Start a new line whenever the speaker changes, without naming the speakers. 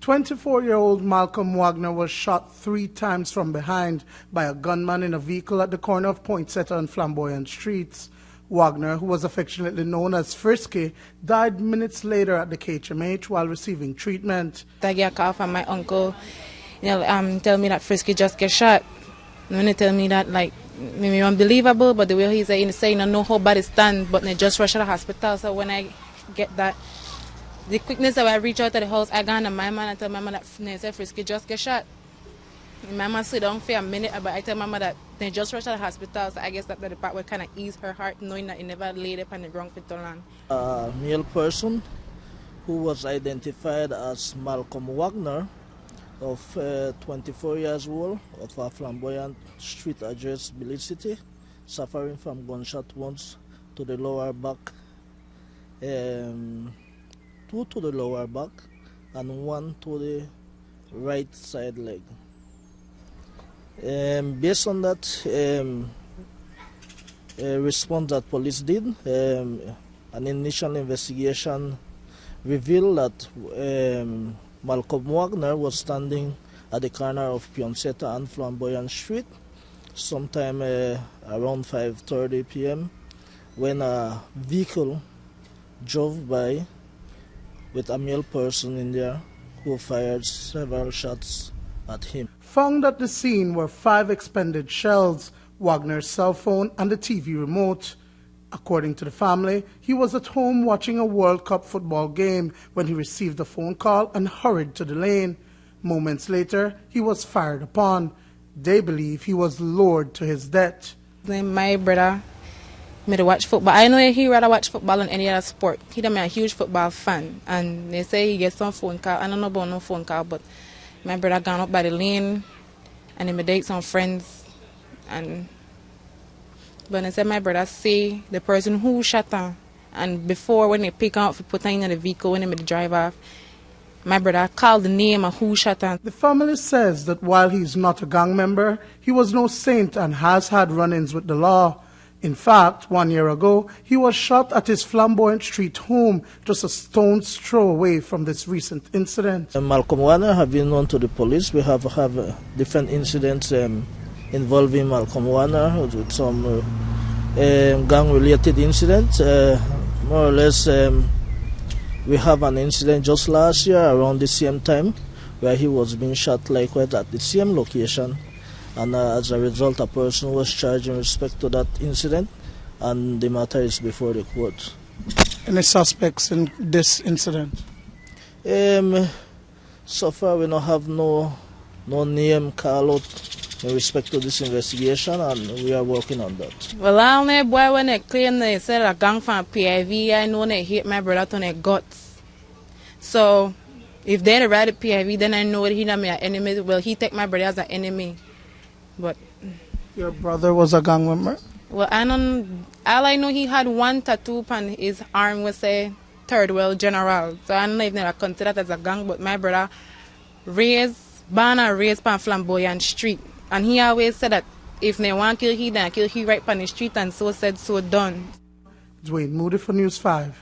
24-year-old Malcolm Wagner was shot 3 times from behind by a gunman in a vehicle at the corner of Poinsettia and Flamboyant Streets. Wagner, who was affectionately known as Frisky, died minutes later at the KHMH while receiving treatment.
I get a call from my uncle, tell me that Frisky just get shot. And when he tell me that, like, maybe unbelievable, but the way he's saying, I know how bad it stands, but they just rush to the hospital. So when I get that, the quickness that I reach out to the house, I go to my man and tell my mama that they say Frisky just get shot. And my mama sit down for a minute, but I tell mama that they just rush to the hospital. So I guess that the part will kind of ease her heart, knowing that he never laid up on the ground for too long.
A male person who was identified as Malcolm Wagner, of 24 years old, of a Flamboyant Street address, Belize City, suffering from gunshot wounds to the lower back, 2 to the lower back, and 1 to the right side leg. Based on that response that police did, an initial investigation revealed that Malcolm Wagner was standing at the corner of Poinsettia and Flamboyant Street sometime around 5:30 p.m. when a vehicle drove by with a male person in there who fired several shots at him.
Found at the scene were 5 expended shells, Wagner's cell phone and the TV remote. According to the family, he was at home watching a World Cup football game when he received a phone call and hurried to the lane. Moments later, he was fired upon. They believe he was lured to his death.
My brother made to watch football. I know he rather watch football than any other sport. He's a huge football fan, and they say he gets some phone call. I don't know about no phone call, but my brother gone up by the lane, and he made date some friends, and but I said my brother see the person who shot him, and before when they pick him up for put him in the vehicle when they made the drive off, my brother called the name of who shot him.
The family says that while he's not a gang member, he was no saint and has had run-ins with the law. In fact, 1 year ago, he was shot at his Flamboyant Street home, just a stone's throw away from this recent incident.
Malcolm Wagner have been known to the police. We have different incidents involving Malcolm Wagner with some gang-related incidents. More or less, we have an incident just last year around the same time where he was being shot likewise at the same location. And as a result, a person was charged in respect to that incident, and the matter is before the court.
Any suspects in this incident?
So far, we don't have no name call out in respect to this investigation, and we are working on that.
Well, I only boy when they claim they said a gang from PIV, I know they hate my brother to their guts. So if they're the right at PIV, then I know that he's not my enemy. Well, he take my brother as an enemy. But
your brother was a gang member?
Well, all I know he had 1 tattoo on his arm was a third world general. So I don't know if they are considered as a gang, but my brother born and raised on Flamboyant Street. And he always said that if they want to kill he, then kill he right on the street, and so said, so done.
Dwayne Moody for News 5.